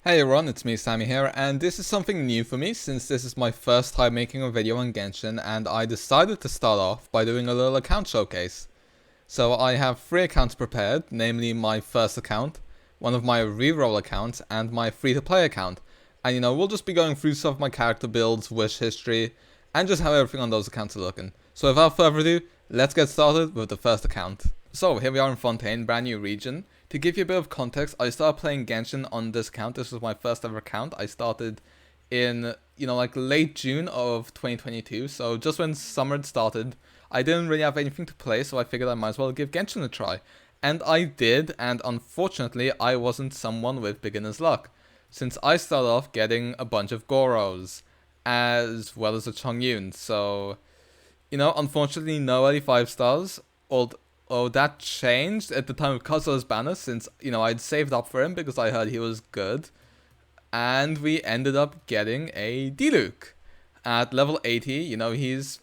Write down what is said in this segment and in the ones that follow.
Hey everyone, it's me Sammy here, and this is something new for me since this is my first time making a video on Genshin, and I decided to start off by doing a little account showcase. So I have 3 accounts prepared, namely my first account, one of my reroll accounts, and my free-to-play account. And we'll just be going through some of my character builds, wish history, and just how everything on those accounts are looking. So without further ado, let's get started with the first account. So here we are in Fontaine, brand new region. To give you a bit of context, I started playing Genshin on this account. This was my first ever account. I started in, like late June of 2022. So just when summer had started, I didn't really have anything to play, so I figured I might as well give Genshin a try. And I did, and unfortunately, I wasn't someone with beginner's luck, since I started off getting a bunch of Goros, as well as a Chongyun. So, unfortunately, no early 5 stars. Oh, that changed at the time of Kazuha's banner, since, I'd saved up for him because I heard he was good. And we ended up getting a Diluc at level 80. He's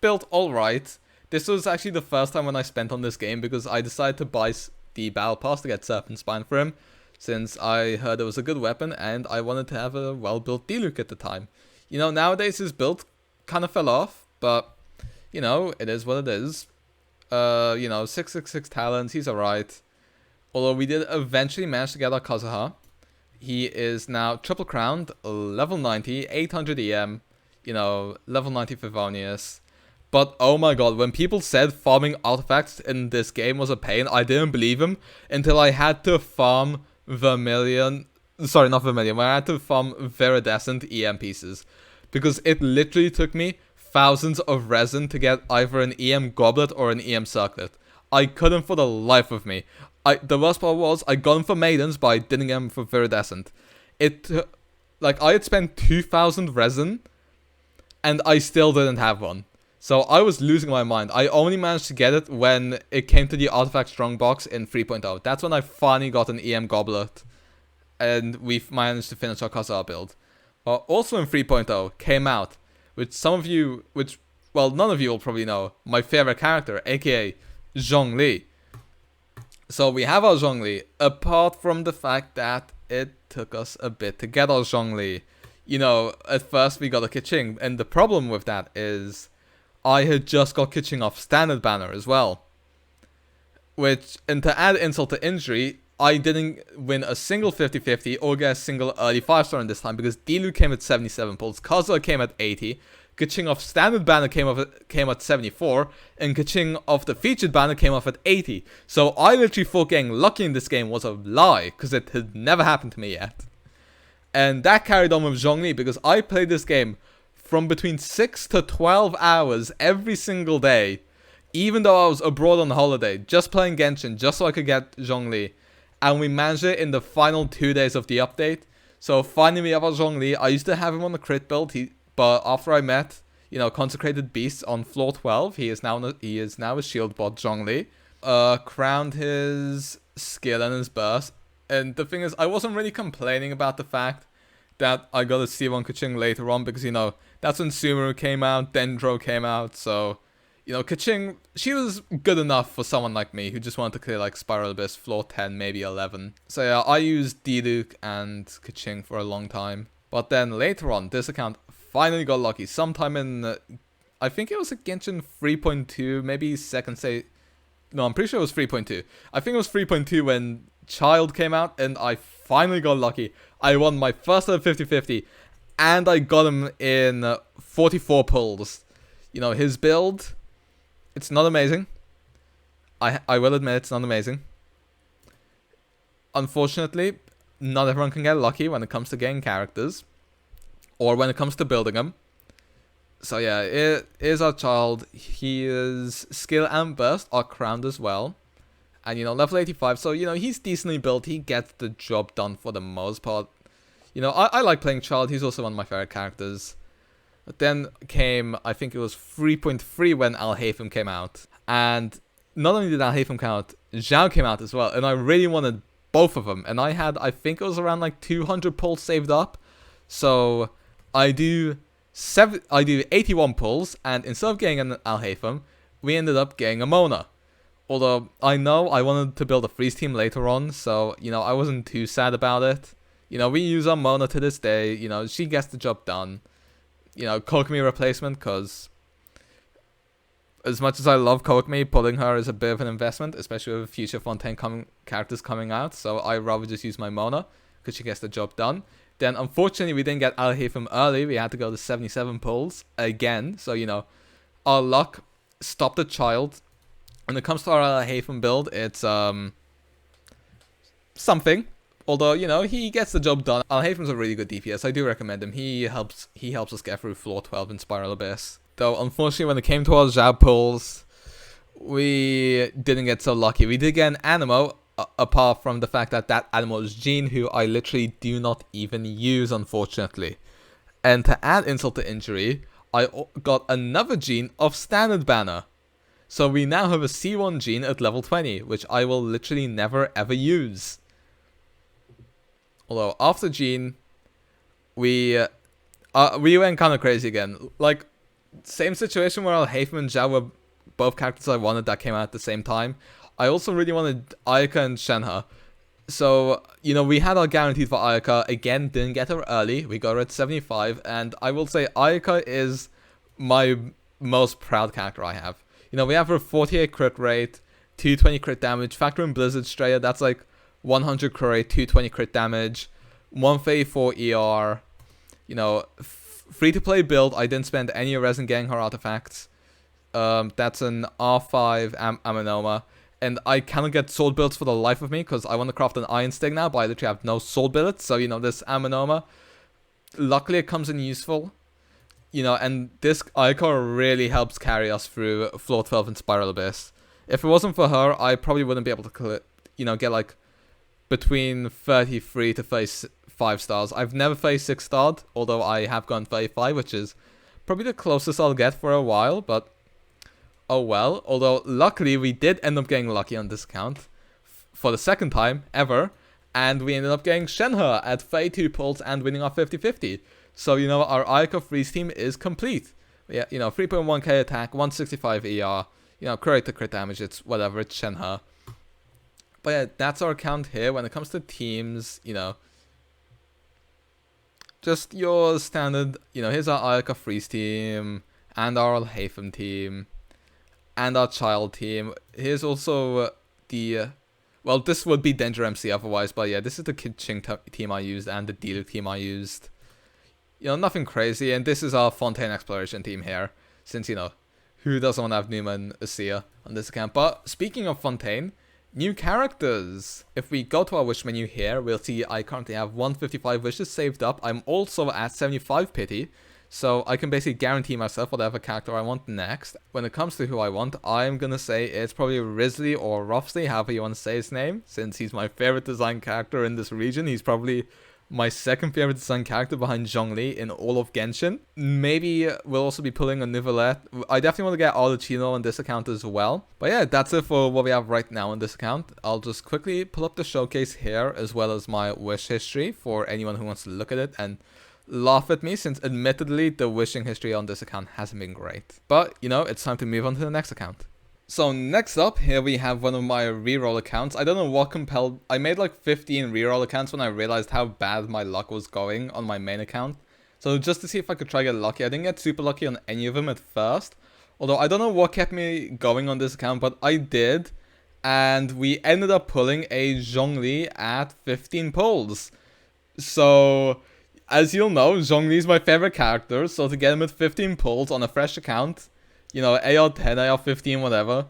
built alright. This was actually the first time when I spent on this game because I decided to buy the Battle Pass to get Serpent Spine for him, since I heard it was a good weapon and I wanted to have a well-built Diluc at the time. Nowadays his build kind of fell off, but, it is what it is. 666 talents, he's alright. Although we did eventually manage to get our Kazuha. He is now triple crowned, level 90, 800 EM, level 90 Favonius. But oh my god, when people said farming artifacts in this game was a pain, I didn't believe him until I had to farm Vermilion. Sorry, not Vermilion, when I had to farm Viridescent EM pieces. Because it literally took me thousands of resin to get either an EM goblet or an EM circlet. I couldn't for the life of me. The worst part was I got them for maidens, but I didn't get them for viridescent. I had spent 2,000 resin, and I still didn't have one. So I was losing my mind. I only managed to get it when it came to the artifact strongbox in 3.0. That's when I finally got an EM goblet, and we managed to finish our Kazuha build. Also in 3.0 came out, which none of you will probably know, my favorite character, aka Zhongli. So we have our Zhongli, apart from the fact that it took us a bit to get our Zhongli. At first we got a Keqing, and the problem with that is I had just got Keqing off standard banner as well. And to add insult to injury, I didn't win a single 50-50 or get a single early 5-star in this time because Diluc came at 77 pulls, Kazuha came at 80, Keqing off standard banner came at 74, and Keqing off the featured banner came off at 80. So I literally thought getting lucky in this game was a lie, because it had never happened to me yet. And that carried on with Zhongli, because I played this game from between 6 to 12 hours every single day, even though I was abroad on holiday, just playing Genshin, just so I could get Zhongli. And we managed it in the final 2 days of the update. So finally we have our Zhongli. I used to have him on the crit build, but after I met, Consecrated Beast on floor 12, he is now a shield bot Zhongli. Crowned his skill and his burst. And the thing is, I wasn't really complaining about the fact that I got a C1 Keqing later on, because, that's when Sumeru came out, Dendro came out, so, Keqing, she was good enough for someone like me who just wanted to clear, Spiral Abyss, floor 10, maybe 11. So yeah, I used Diluc and Keqing for a long time. But then later on, this account finally got lucky. Sometime in, I think it was a Genshin 3.2, maybe second say. No, I'm pretty sure it was 3.2. I think it was 3.2 when Child came out, and I finally got lucky. I won my first ever 50-50, and I got him in 44 pulls. His build, it's not amazing. I will admit it's not amazing. Unfortunately, not everyone can get lucky when it comes to getting characters, or when it comes to building them. So yeah, it is our Child. His skill and burst are crowned as well. And, level 85, so, he's decently built. He gets the job done for the most part. I like playing Child. He's also one of my favorite characters. But then came, I think it was 3.3 when Alhaitham came out. And not only did Alhaitham come out, Zhao came out as well. And I really wanted both of them. And I think it was around 200 pulls saved up. So I do 81 pulls. And instead of getting an Alhaitham, we ended up getting a Mona. Although I know I wanted to build a freeze team later on, so, I wasn't too sad about it. You know, we use our Mona to this day. You know, she gets the job done. You know, Kokomi replacement, because as much as I love Kokomi, pulling her is a bit of an investment, especially with future Fontaine characters coming out. So I rather just use my Mona, because she gets the job done. Then, unfortunately, we didn't get Alhaitham early. We had to go to 77 pulls again. So, you know, our luck stopped the child. When it comes to our Alhaitham build, it's something. Although, you know, he gets the job done. Alhaitham's a really good DPS. I do recommend him. He helps us get through floor 12 in Spiral Abyss. Though, unfortunately, when it came to our Zhao pulls, we didn't get so lucky. We did get an Animo, apart from the fact that that Animo is Jean, who I literally do not even use, unfortunately. And to add insult to injury, I got another Jean of Standard Banner. So we now have a C1 Jean at level 20, which I will literally never ever use. Although, after Jean, we went kind of crazy again. Like, same situation where Alhaitham and Zhao were both characters I wanted that came out at the same time. I also really wanted Ayaka and Shenhe. So, you know, we had our guaranteed for Ayaka. Again, didn't get her early. We got her at 75. And I will say Ayaka is my most proud character I have. You know, we have her 48 crit rate, 220 crit damage. Factor in Blizzard Straya, that's like 100 crit rate, 220 crit damage, 134 ER. You know, free to play build. I didn't spend any resin getting her artifacts. That's an R5 Amenoma. And I cannot get sword builds for the life of me because I want to craft an Iron Sting now, but I literally have no sword billets. So, you know, this Amenoma, luckily it comes in useful. You know, and this Icor really helps carry us through floor 12 and Spiral Abyss. If it wasn't for her, I probably wouldn't be able to, you know, get like between 33 to 35 stars. I've never faced 6 starred, although I have gone 35, which is probably the closest I'll get for a while, but oh well. Although, luckily, we did end up getting lucky on this account for the second time ever, and we ended up getting Shenhe at 32 pulls and winning our 50-50. So, you know, our Ayaka freeze team is complete. Yeah, you know, 3.1k attack, 165 ER, you know, crit to crit damage, it's whatever, it's Shenhe. But yeah, that's our account here. When it comes to teams, you know, just your standard, you know, here's our Ayaka freeze team, and our Alhaitham team, and our child team. Here's also the, well, this would be Danger MC otherwise, but yeah, this is the Kid Ching team I used, and the Diluc team I used. You know, nothing crazy, and this is our Fontaine Exploration team here, since, you know, who doesn't want to have Numa and Asia on this account. But speaking of Fontaine, new characters. If we go to our wish menu here, we'll see I currently have 155 wishes saved up. I'm also at 75 pity, so I can basically guarantee myself whatever character I want next. When it comes to who I want, I'm gonna say it's probably Risley or Rofsley, however you want to say his name, since he's my favorite design character in this region. He's probably my second favorite design character behind Zhongli in all of Genshin. Maybe we'll also be pulling a Nivelette. I definitely want to get Arlecchino on this account as well. But yeah, that's it for what we have right now on this account. I'll just quickly pull up the showcase here, as well as my wish history for anyone who wants to look at it and laugh at me, since admittedly the wishing history on this account hasn't been great. But, you know, it's time to move on to the next account. So next up, here we have one of my reroll accounts. I don't know what compelled, I made like 15 reroll accounts when I realized how bad my luck was going on my main account. So just to see if I could try to get lucky. I didn't get super lucky on any of them at first. Although I don't know what kept me going on this account, but I did. And we ended up pulling a Zhongli at 15 pulls. So, as you'll know, Zhongli is my favorite character. So to get him at 15 pulls on a fresh account, you know, AR 10, AR 15, whatever,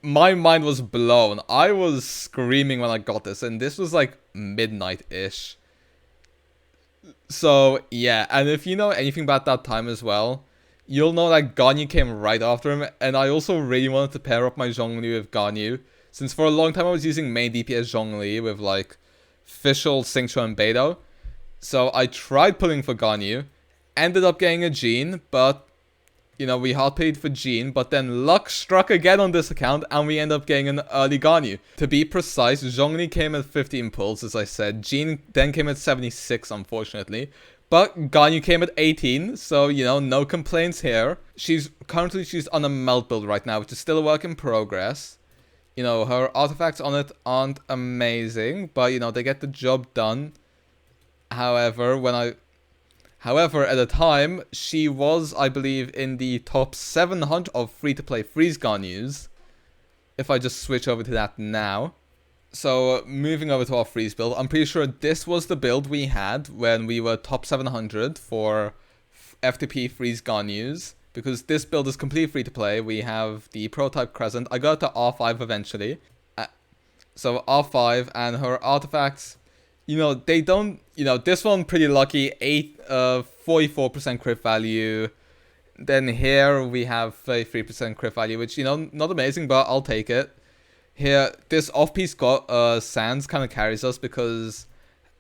my mind was blown. I was screaming when I got this, and this was like midnight-ish. So, yeah, and if you know anything about that time as well, you'll know that Ganyu came right after him, and I also really wanted to pair up my Zhongli with Ganyu, since for a long time I was using main DPS Zhongli with, like, Fischl, Xingqiu, and Beidou. So I tried pulling for Ganyu, ended up getting a Jean, but you know, we hard paid for Jean, but then luck struck again on this account, and we end up getting an early Ganyu. To be precise, Zhongli came at 15 pulls, as I said. Jean then came at 76, unfortunately. But Ganyu came at 18, so, you know, no complaints here. She's on a melt build right now, which is still a work in progress. You know, her artifacts on it aren't amazing, but, you know, they get the job done. However, However, at the time, she was, I believe, in the top 700 of free-to-play freeze Ganyus. If I just switch over to that now. So, moving over to our freeze build, I'm pretty sure this was the build we had when we were top 700 for FTP freeze Ganyus. Because this build is completely free-to-play. We have the prototype Crescent. I got to R5 eventually. So, R5 and her artifacts... You know, they don't, you know, this one pretty lucky, 44% crit value. Then here we have 33% crit value, which, you know, not amazing, but I'll take it. Here, this off-piece Sands kind of carries us because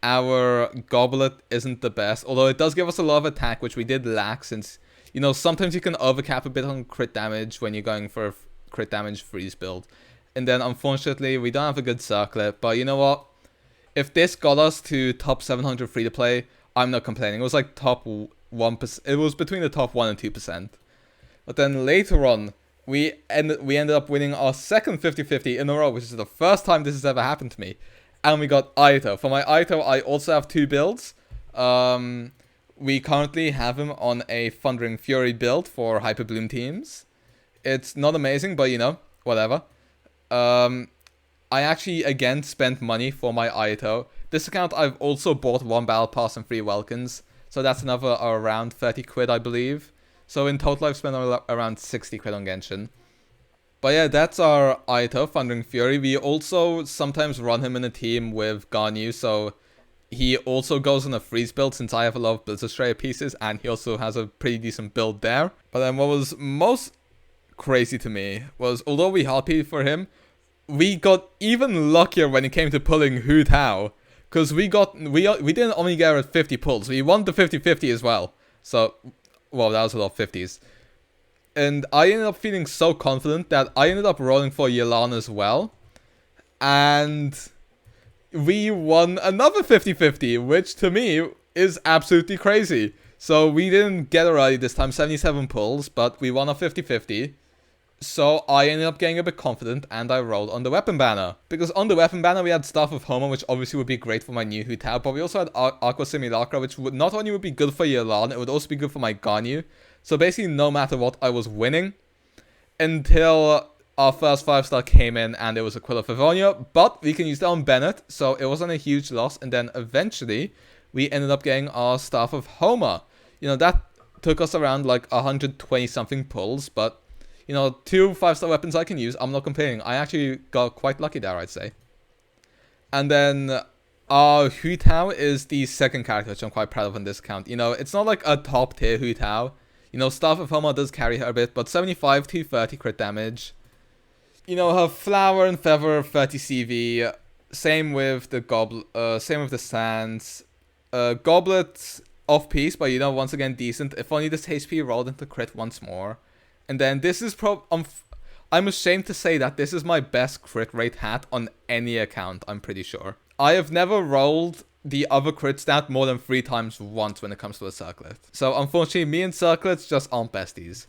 our Goblet isn't the best. Although it does give us a lot of attack, which we did lack since, you know, sometimes you can overcap a bit on crit damage when you're going for a crit damage freeze build. And then, unfortunately, we don't have a good circlet, but you know what? If this got us to top 700 free to play, I'm not complaining. It was like top 1%. It was between the top 1 and 2%. But then later on, we ended up winning our second 50-50 in a row, which is the first time this has ever happened to me. And we got Aito. For my Aito, I also have 2 builds. We currently have him on a Thundering Fury build for Hyper Bloom teams. It's not amazing, but you know, whatever. I actually, again, spent money for my Aito. This account, I've also bought 1 Battle Pass and 3 Welkins. So that's another around 30 quid, I believe. So in total, I've spent around 60 quid on Genshin. But yeah, that's our Aito, Thundering Fury. We also sometimes run him in a team with Ganyu. So he also goes on a freeze build since I have a lot of Blizzard Strayer pieces. And he also has a pretty decent build there. But then what was most crazy to me was, although we hard for him, we got even luckier when it came to pulling Hu Tao. Because we didn't only get at 50 pulls, we won the 50-50 as well. So, well, that was a lot of 50s. And I ended up feeling so confident that I ended up rolling for Yelan as well. And we won another 50-50, which to me is absolutely crazy. So we didn't get it right this time, 77 pulls, but we won a 50-50. So I ended up getting a bit confident and I rolled on the weapon banner. Because on the weapon banner we had Staff of Homer, which obviously would be great for my new Hu Tao, but we also had Aqua Simulacra, which would not only would be good for Yelan, it would also be good for my Ganyu. So basically no matter what, I was winning. Until our first 5-star came in and it was Aquila Favonia, but we can use that on Bennett, so it wasn't a huge loss. And then eventually we ended up getting our Staff of Homer. You know, that took us around like 120 something pulls, but you know, 2 5-star weapons I can use. I'm not complaining. I actually got quite lucky there, I'd say. And then our Hu Tao is the second character, which I'm quite proud of on this account. You know, it's not like a top tier Hu Tao. You know, Staff of Homer does carry her a bit, but 75 to 30 crit damage. You know, her Flower and Feather 30 CV. Same with the same with the Sands. Goblet off piece, but you know, once again decent. If only this HP rolled into crit once more. And then this is I'm ashamed to say that this is my best crit rate hat on any account, I'm pretty sure. I have never rolled the other crit stat more than 3 times once when it comes to a circlet. So unfortunately, me and circlets just aren't besties.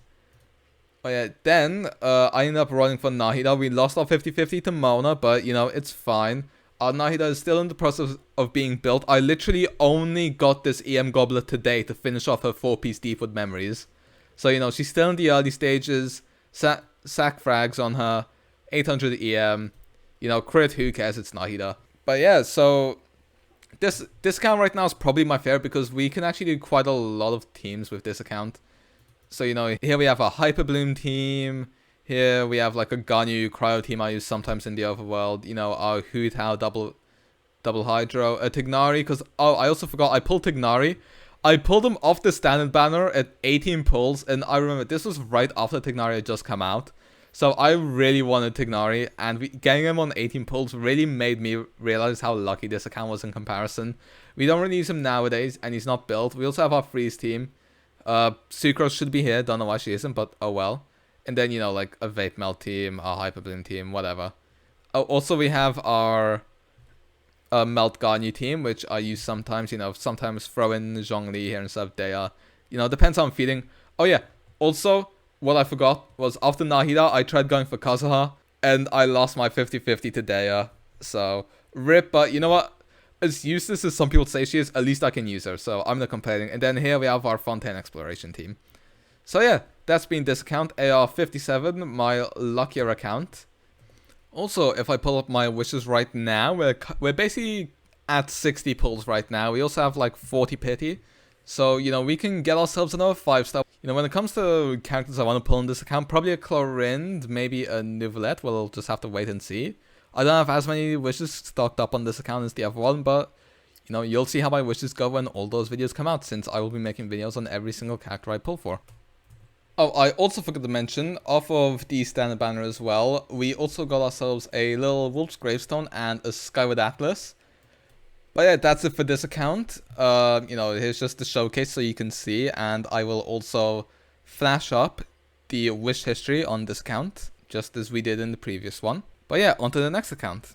But yeah, then I ended up rolling for Nahida. We lost our 50-50 to Mona, but you know, it's fine. Our Nahida is still in the process of being built. I literally only got this EM Goblet today to finish off her 4-piece Deepwood Memories. So, you know, she's still in the early stages, sack frags on her, 800 EM, you know, crit, who cares, it's Nahida. But yeah, so this account right now is probably my favorite because we can actually do quite a lot of teams with this account. So, you know, here we have a Hyper Bloom team, here we have like a Ganyu Cryo team I use sometimes in the overworld, you know, our Hu Tao double Hydro, a Tignari, because, oh, I also forgot, I pulled Tignari. I pulled him off the standard banner at 18 pulls, and I remember this was right after Tignari had just come out. So I really wanted Tignari, and getting him on 18 pulls really made me realize how lucky this account was in comparison. We don't really use him nowadays, and he's not built. We also have our freeze team. Sucrose should be here, don't know why she isn't, but oh well. And then, you know, like a Vape Melt team, a Hyper Bloom team, whatever. Also, we have our Melt Ganyu team, which I use sometimes, you know, sometimes throw in Zhongli here instead of Dea. You know, depends how I'm feeling. Oh yeah, also, what I forgot was after Nahida, I tried going for Kazuha, and I lost my 50-50 to Dea. So, rip, but you know what? as useless as some people say she is, at least I can use her, so I'm not complaining. And then here we have our Fontaine exploration team. So yeah, that's been this account, AR57, my luckier account. Also, if I pull up my wishes right now, we're basically at 60 pulls right now. We also have like 40 pity. So, you know, we can get ourselves another 5-star. You know, when it comes to characters I want to pull in this account, probably a Clorinde, maybe a Neuvillette. We'll just have to wait and see. I don't have as many wishes stocked up on this account as the other one, but, you know, you'll see how my wishes go when all those videos come out, since I will be making videos on every single character I pull for. Oh, I also forgot to mention, off of the standard banner as well, we also got ourselves a little Wolf's Gravestone and a Skyward Atlas. But yeah, that's it for this account. You know, here's just the showcase so you can see, and I will also flash up the wish history on this account, just as we did in the previous one. But yeah, on to the next account.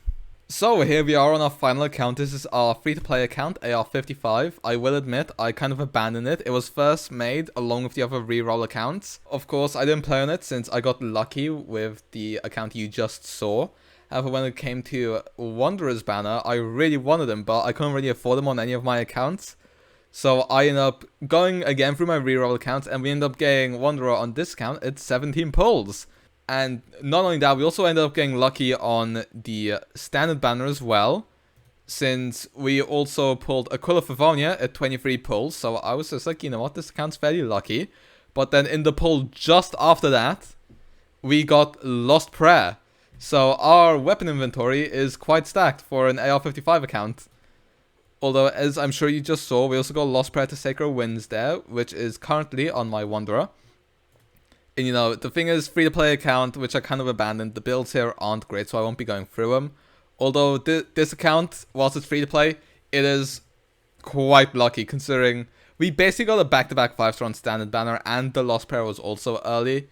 So here we are on our final account. This is our free-to-play account, AR55. I will admit, I kind of abandoned it. It was first made along with the other reroll accounts. Of course, I didn't play on it since I got lucky with the account you just saw. However, when it came to Wanderer's banner, I really wanted them, but I couldn't really afford them on any of my accounts. So I ended up going again through my reroll accounts, and we ended up getting Wanderer on this account at 17 pulls. And not only that, we also ended up getting lucky on the standard banner as well, since we also pulled Aquila Favonia at 23 pulls. So I was just like, you know what, this account's fairly lucky. But then in the pull just after that, we got Lost Prayer. So our weapon inventory is quite stacked for an AR55 account. Although, as I'm sure you just saw, we also got Lost Prayer to Sacred Winds there, which is currently on my Wanderer. And you know, the thing is, free-to-play account, which I kind of abandoned, the builds here aren't great, so I won't be going through them. Although this account, whilst it's free-to-play, it is quite lucky, considering we basically got a back-to-back 5-star on standard banner, and the Lost Prayer was also early.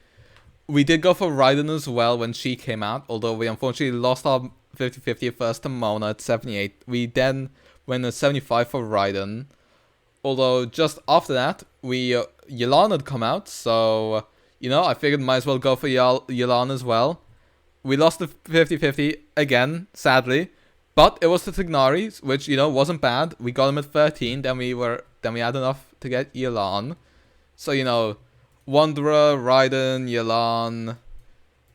We did go for Raiden as well when she came out, although we unfortunately lost our 50-50 first to Mona at 78. We then went at 75 for Raiden. Although just after that, Yelan had come out, so, you know, I figured might as well go for Yelan as well. We lost the 50-50 again, sadly. But it was the Tignaris, which, you know, wasn't bad. We got him at 13, then we had enough to get Yelan. So, you know, Wanderer, Raiden, Yelan.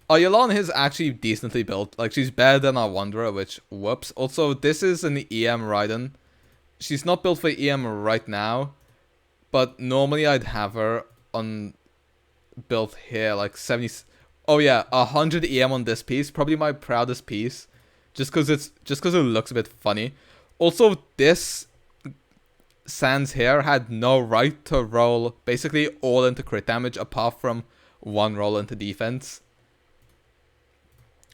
Oh, Yelan is actually decently built. Like, she's better than our Wanderer, which, whoops. Also, this is an EM Raiden. She's not built for EM right now, but normally I'd have her on built here, like 70. Oh yeah, 100 EM on this piece. Probably my proudest piece, just because it looks a bit funny. Also, this Sans here had no right to roll basically all into crit damage apart from one roll into defense.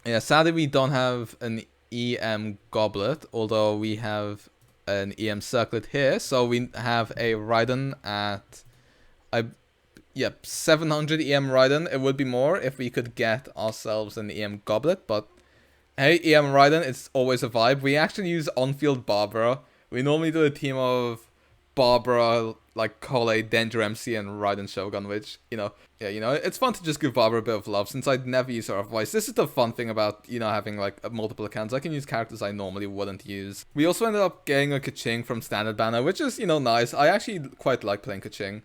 Yeah, sadly we don't have an EM Goblet, although we have an EM Circlet here. So we have a Raiden at, 700 EM Raiden. It would be more if we could get ourselves an EM Goblet, but hey, EM Raiden, it's always a vibe. We actually use on-field Barbara. We normally do a team of Barbara, like Cole, Danger MC, and Raiden Shogun, which, you know, yeah, you know, it's fun to just give Barbara a bit of love, since I'd never use her otherwise. This is the fun thing about, you know, having, like, multiple accounts. I can use characters I normally wouldn't use. We also ended up getting a Kaching from Standard Banner, which is, you know, nice. I actually quite like playing Kaching.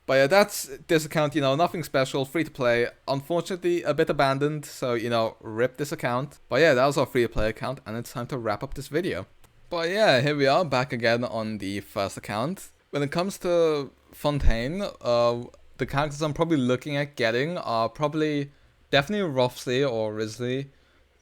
But yeah, that's this account, you know, nothing special, free to play. Unfortunately, a bit abandoned, so, you know, rip this account. But yeah, that was our free to play account, and it's time to wrap up this video. But yeah, here we are, back again on the first account. When it comes to Fontaine, the characters I'm probably looking at getting are probably definitely Rhapsody or Risley.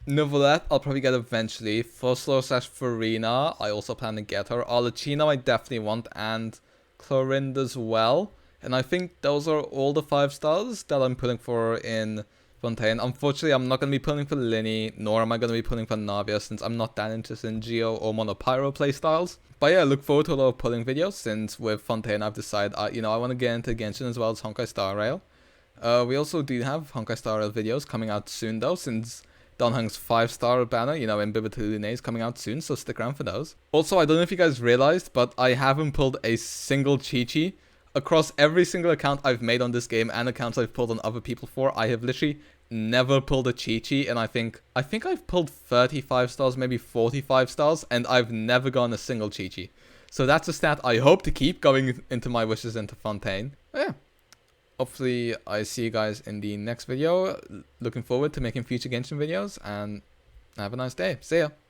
Neuvillette, I'll probably get eventually. Foslo/Farina, I also plan to get her. Arlecchino, I definitely want, and Clorinde as well. And I think those are all the 5 stars that I'm putting for in Fontaine. Unfortunately, I'm not going to be pulling for Linny, nor am I going to be pulling for Navia, since I'm not that interested in Geo or Monopyro playstyles. But yeah, look forward to a lot of pulling videos, since with Fontaine I've decided, you know, I want to get into Genshin as well as Honkai Star Rail. We also do have Honkai Star Rail videos coming out soon though, since Dongheng's 5-star banner, you know, in Bibitu is coming out soon, so stick around for those. Also, I don't know if you guys realized, but I haven't pulled a single Chi-Chi. Across every single account I've made on this game and accounts I've pulled on other people for, I have literally never pulled a Chi-Chi, and I think I've pulled 35 stars, maybe 45 stars, and I've never gotten a single Chi-Chi. So that's a stat I hope to keep going into my wishes into Fontaine. But yeah. Hopefully I see you guys in the next video. Looking forward to making future Genshin videos, and have a nice day. See ya.